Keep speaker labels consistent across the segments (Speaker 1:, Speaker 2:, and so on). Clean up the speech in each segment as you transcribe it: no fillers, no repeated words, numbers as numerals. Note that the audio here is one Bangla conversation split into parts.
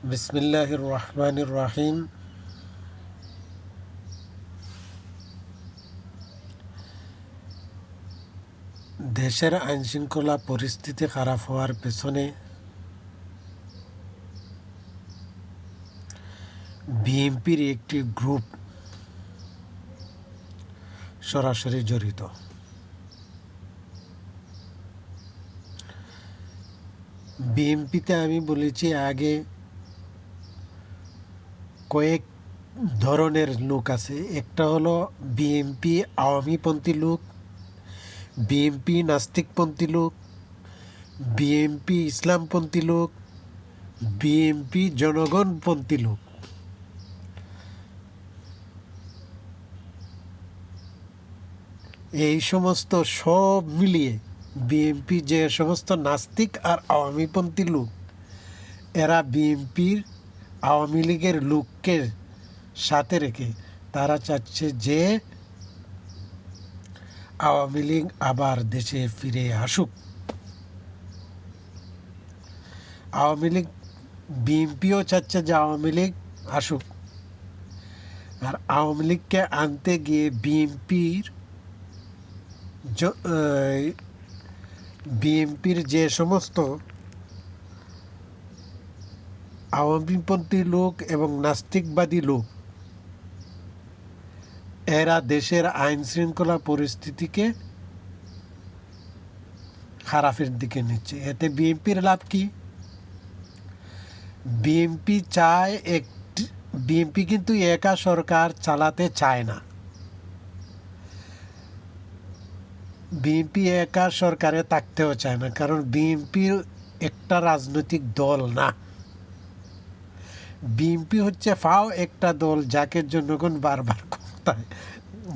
Speaker 1: বিসমিল্লাহির রহমানির রহিম। দেশের আইনশৃঙ্খলা পরিস্থিতি খারাপ হওয়ার পেছনে বিএনপির একটি গ্রুপ সরাসরি জড়িত। বিএনপিতে আমি বলেছি আগে কয়েক ধরনের লোক আছে। একটা হলো বিএনপি আওয়ামীপন্থী লোক, বিএনপি নাস্তিকপন্থী লোক, বিএনপি ইসলামপন্থী লোক, বিএনপি জনগণপন্থী লোক। এই সমস্ত সব মিলিয়ে বিএনপি যে সমস্ত নাস্তিক আর আওয়ামীপন্থী লোক, এরা বিএনপির আওয়ামী লীগের লোককে সাথে রেখে তারা চাচ্ছে যে আওয়ামী লীগ আবার দেশে ফিরে আসুক। আওয়ামী লীগ, বিএনপিও চাচ্ছে যে আওয়ামী লীগ আসুক। আর আওয়ামী লীগকে আনতে গিয়ে বিএনপির যে সমস্ত আওয়ামীপন্থী লোক এবং নাস্তিকবাদী লোক, এরা দেশের আইন শৃঙ্খলা পরিস্থিতিকে খারাপের দিকে নিচ্ছে। এতে বিএনপির লাভ কি? বিএনপি কিন্তু একা সরকার চালাতে চায় না। বিএনপি একা সরকারে থাকতেও চায় না, কারণ বিএনপি একটা রাজনৈতিক দল না। বিএনপি হচ্ছে ফাও একটা দল যাকে জনগণ বারবার ক্ষমতায়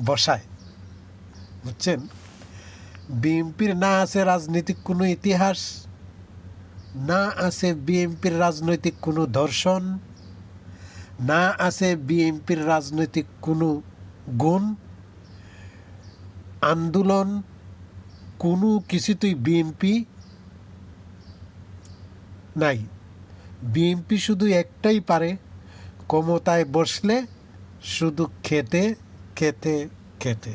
Speaker 1: বসায়। বুঝছেন? বিএনপির না আছে রাজনৈতিক কোনো ইতিহাস, না আছে বিএনপির রাজনৈতিক কোনো দর্শন, না আছে বিএনপির রাজনৈতিক কোনো গুণ, আন্দোলন, কোনো কিছুতেই বিএনপি নাই। বিএনপি শুধু একটাই পারে, ক্ষমতায় বসলে শুধু খেতে খেতে খেতে।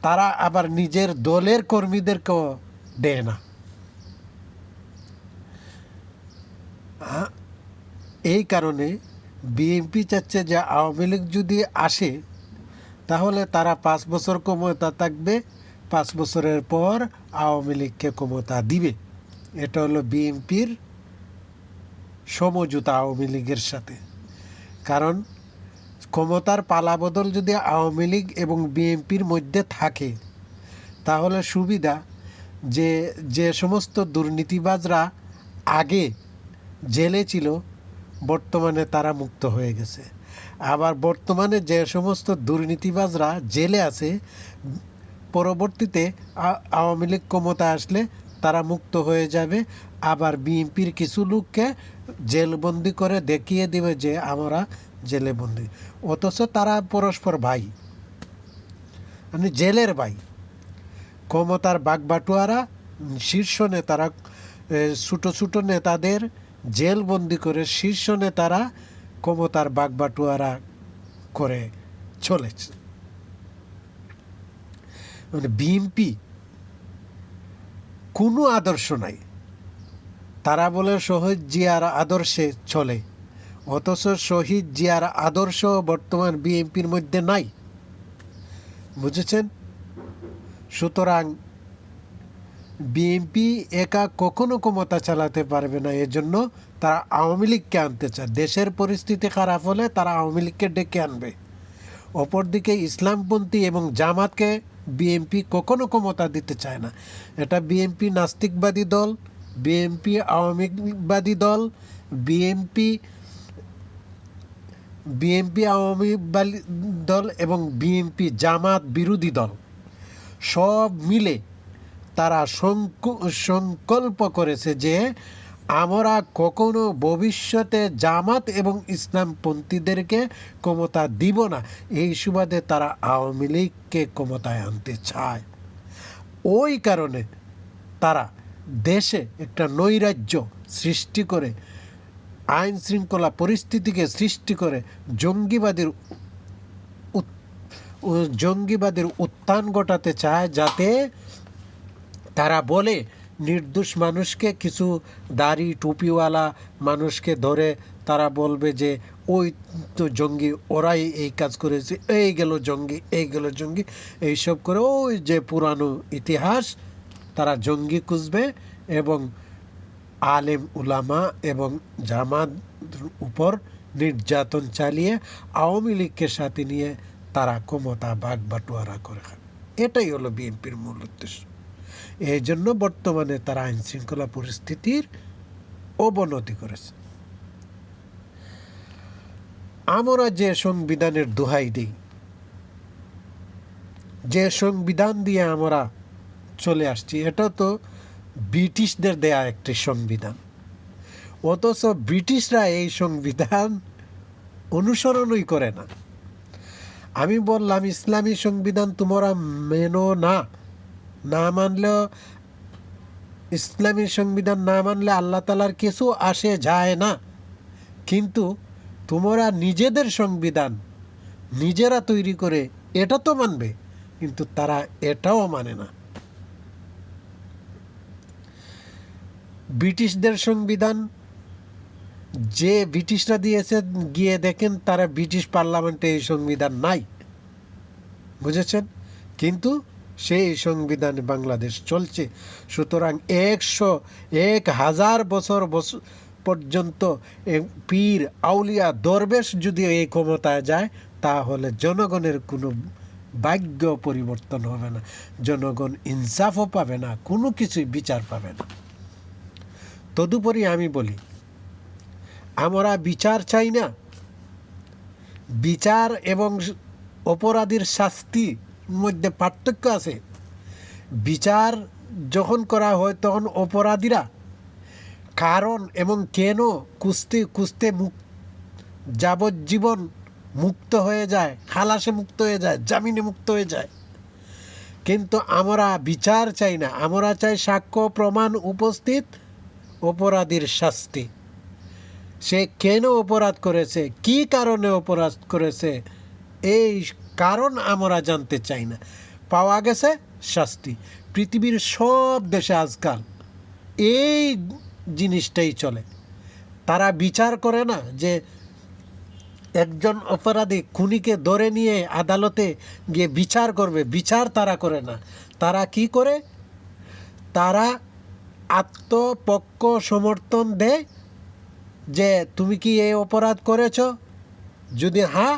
Speaker 1: তারা আবার নিজের দলের কর্মীদেরকেও দেয় না। এই কারণে বিএনপি চাচ্ছে যে আওয়ামী লীগ যদি আসে তাহলে তারা 5 বছর ক্ষমতা থাকবে, 5 বছরের পর আওয়ামী লীগকে ক্ষমতা দিবে। এটা হলো বিএনপির সমঝোতা আওয়ামী লীগের সাথে। কারণ ক্ষমতার পালাবদল যদি আওয়ামী লীগ এবং বিএনপির মধ্যে থাকে তাহলে সুবিধা যে যে সমস্ত দুর্নীতিবাজরা আগে জেলে ছিল বর্তমানে তারা মুক্ত হয়ে গেছে। আবার বর্তমানে যে সমস্ত দুর্নীতিবাজরা জেলে আছে, পরবর্তীতে আওয়ামী লীগ ক্ষমতা আসলে তারা মুক্ত হয়ে যাবে। আবার বিএনপির কিছু লোককে জেলবন্দি করে দেখিয়ে দেবে যে আমরা জেলে বন্দি, অথচ তারা পরস্পর ভাই, মানে জেলের ভাই। ক্ষমতার বাগবাটুয়ারা, শীর্ষ নেতারা ছোটো ছোটো নেতাদের জেলবন্দি করে শীর্ষ নেতারা ক্ষমতার বাগবাটুয়ারা করে চলেছে। মানে বিএনপি কোনো আদর্শ নাই। তারা বলে শহীদ জিয়ার আদর্শে চলে, অথচ শহীদ জিয়ার আদর্শ বর্তমান বিএনপির মধ্যে নাই। বুঝেছেন? সুতরাং বিএনপি একা কখনো ক্ষমতা চালাতে পারবে না। এজন্য তারা আওয়ামী লীগকে আনতে চায়। দেশের পরিস্থিতি খারাপ হলে তারা আওয়ামী লীগকে ডেকে আনবে। অপরদিকে ইসলামপন্থী এবং জামাতকে বিএনপি কখনো ক্ষমতা দিতে চায় না। এটা বিএনপি নাস্তিকবাদী দল, বিএনপি আওয়ামীবাদী দল, বিএনপি আওয়ামীবাদী দল এবং বিএনপি জামাত বিরোধী দল সব মিলে তারা সংকল্প করেছে যে আমরা কখনো ভবিষ্যতে জামাত এবং ইসলামপন্থীদেরকে ক্ষমতা দিব না। এই সুবাদে তারা আওয়ামী লীগকে ক্ষমতায় আনতে চায়। ওই কারণে তারা দেশে একটা নৈরাজ্য সৃষ্টি করে আইন শৃঙ্খলা পরিস্থিতিকে সৃষ্টি করে জঙ্গিবাদের উত্থান ঘটাতে চায়, যাতে তারা বলে নির্দোষ মানুষকে, কিছু দাড়ি টুপিওয়ালা মানুষকে ধরে তারা বলবে যে ওই তো জঙ্গি, ওরাই এই কাজ করেছে, এই গেল জঙ্গি, এই গেল জঙ্গি, এইসব করে ওই যে পুরানো ইতিহাস তারা জঙ্গি খুঁজবে এবং আলেম উলামা এবং জামাত উপর নির্যাতন চালিয়ে আওয়ামী লীগকে সাথে নিয়ে তারা ক্ষমতা ভাগ বাটোয়ারা করে খাবে। এটাই হলো বিএনপির মূল উদ্দেশ্য। এই জন্য বর্তমানে তারা আইন শৃঙ্খলা পরিস্থিতির অবনতি করেছে। আমরা যে সংবিধানের দোহাই দিই, যে সংবিধান দিয়ে আমরা চলে আসছি, এটা তো ব্রিটিশদের দেয়া একটি সংবিধান, অথচ ব্রিটিশরা এই সংবিধান অনুসরণই করে না। আমি বললাম ইসলামী সংবিধান তোমরা মেনো না, না মানলেও ইসলামী সংবিধান না মানলে আল্লাহ তাআলার কিছু আসে যায় না, কিন্তু তোমরা নিজেদের সংবিধান নিজেরা তৈরি করে এটা তো মানবে, কিন্তু তারা এটাও মানে না। ব্রিটিশদের সংবিধান যে ব্রিটিশরা দিয়েছে, গিয়ে দেখেন তারা ব্রিটিশ পার্লামেন্টে এই সংবিধান নাই, বুঝেছেন? কিন্তু সেই সংবিধানে বাংলাদেশ চলছে। সুতরাং 1000 বছর পর্যন্ত পীর আউলিয়া দরবেশ যদি এই ক্ষমতায় যায়, তাহলে জনগণের কোনো ভাগ্য পরিবর্তন হবে না, জনগণ ইনসাফও পাবে না, কোনো কিছুই বিচার পাবে না। তদুপরি আমি বলি, আমরা বিচার চাই না। বিচার এবং অপরাধীর শাস্তির মধ্যে পার্থক্য আছে। বিচার যখন করা হয় তখন অপরাধীরা কারণ এবং কেন খুঁজতে খুঁজতে যাবজ্জীবন মুক্ত হয়ে যায়, খালাসে মুক্ত হয়ে যায়, জামিনে মুক্ত হয়ে যায়। কিন্তু আমরা বিচার চাই না, আমরা চাই সাক্ষ্য প্রমাণ উপস্থিত, অপরাধীর শাস্তি। সে কেন অপরাধ করেছে, কী কারণে অপরাধ করেছে, এই কারণ আমরা জানতে চাই না। পাওয়া গেছে শাস্তি। পৃথিবীর সব দেশে আজকাল এই জিনিসটাই চলে। তারা বিচার করে না যে একজন অপরাধী খুনিকে ধরে নিয়ে আদালতে গিয়ে বিচার করবে, বিচার তারা করে না। তারা কি করে? তারা আত্মপক্ষ সমর্থন দেয় যে তুমি কি এই অপরাধ করেছ, যদি হ্যাঁ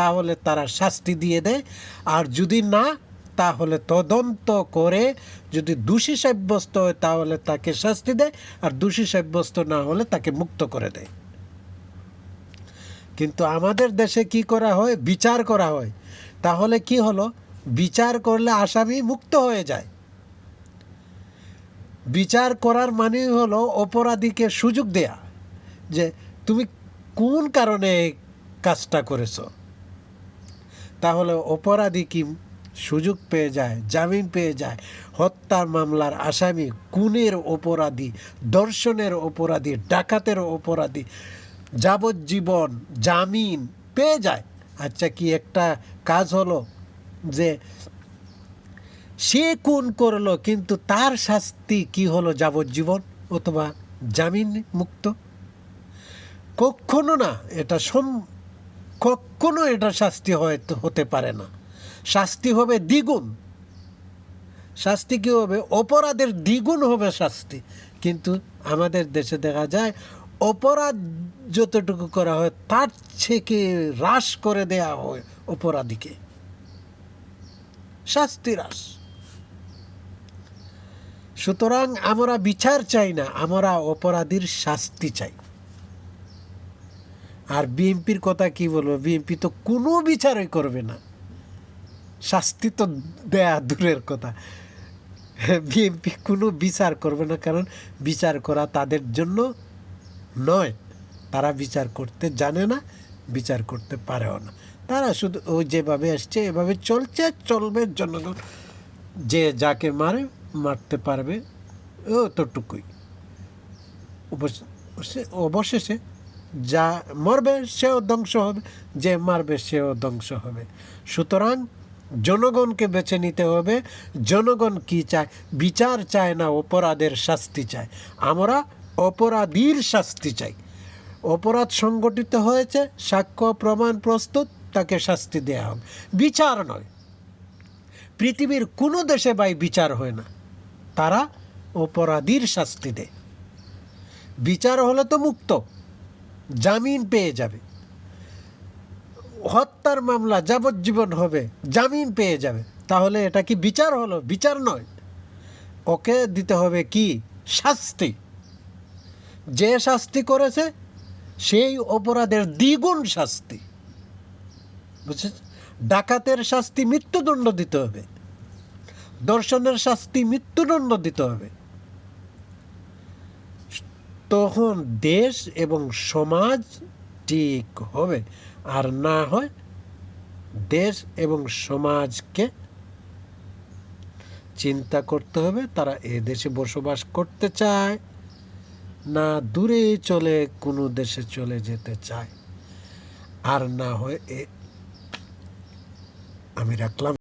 Speaker 1: তাহলে তারা শাস্তি দিয়ে দেয়, আর যদি না তাহলে তদন্ত করে যদি দোষী সাব্যস্ত হয় তাহলে তাকে শাস্তি দেয়, আর দোষী সাব্যস্ত না হলে তাকে মুক্ত করে দেয়। কিন্তু আমাদের দেশে কি করা হয়? বিচার করা হয়। তাহলে কি হলো? বিচার করলে আসামি মুক্ত হয়ে যায়। বিচার করার মানে হলো অপরাধীকে সুযোগ দেয়া যে তুমি কোন কারণে এই কাজটা করেছ। তাহলে অপরাধী কি সুযোগ পেয়ে যায়, জামিন পেয়ে যায়। হত্যার মামলার আসামি, খুনের অপরাধী, ধর্ষণের অপরাধী, ডাকাতের অপরাধী যাবজ্জীবন জামিন পেয়ে যায়। আচ্ছা, কি একটা কাজ হলো যে সে খুন করলো কিন্তু তার শাস্তি কি হলো? যাবজ্জীবন অথবা জামিন মুক্ত? কখনো না। কখনো এটা শাস্তি হতে পারে না। শাস্তি হবে দ্বিগুণ। শাস্তি কী হবে? অপরাধের দ্বিগুণ হবে শাস্তি। কিন্তু আমাদের দেশে দেখা যায় অপরাধ যতটুকু করা হয় তার থেকে হ্রাস করে দেয়া হয় অপরাধীকে, শাস্তি হ্রাস। সুতরাং আমরা বিচার চাই না, আমরা অপরাধীর শাস্তি চাই। আর বিএনপির কথা কি বলবো? বিএনপি তো কোনো বিচারই করবে না, শাস্তি তো দেয়া দূরের কথা। বিএনপি কোনো বিচার করবে না, কারণ বিচার করা তাদের জন্য নয়। তারা বিচার করতে জানে না, বিচার করতে পারেও না। তারা শুধু ওই যেভাবে আসছে এভাবে চলবে। জনগণ যে যাকে মারতে পারবে ও ততটুকুই। অবশেষে যা মরবে সেও ধ্বংস হবে, যে মারবে সেও ধ্বংস হবে। সুতরাং জনগণকে বেছে নিতে হবে। জনগণ কি চায়? বিচার চায় না, অপরাধের শাস্তি চায়। আমরা অপরাধীর শাস্তি চাই। অপরাধ সংগঠিত হয়েছে, সাক্ষ্য প্রমাণ প্রস্তুত, তাকে শাস্তি দেওয়া হবে, বিচার নয়। পৃথিবীর কোনো দেশে ভাই বিচার হয় না, তারা অপরাধীর শাস্তি দেয়। বিচার হলে তো মুক্ত, জামিন পেয়ে যাবে। হত্যার মামলা যাবজ্জীবন হবে, জামিন পেয়ে যাবে। তাহলে এটা কি বিচার হলো? বিচার নয়। ওকে দিতে হবে কি? শাস্তি। যে শাস্তি করেছে সেই অপরাধের দ্বিগুণ শাস্তি। বুঝেছ? ডাকাতের শাস্তি মৃত্যুদণ্ড দিতে হবে, ধর্ষণের শাস্তি মৃত্যুদণ্ড দিতে হবে। তখন দেশ এবং সমাজ ঠিক হবে। আর না হয় দেশ এবং সমাজকে চিন্তা করতে হবে তারা এ দেশে বসবাস করতে চায় না দূরে চলে কোনো দেশে চলে যেতে চায়। আর না হয় আমি রাখলাম।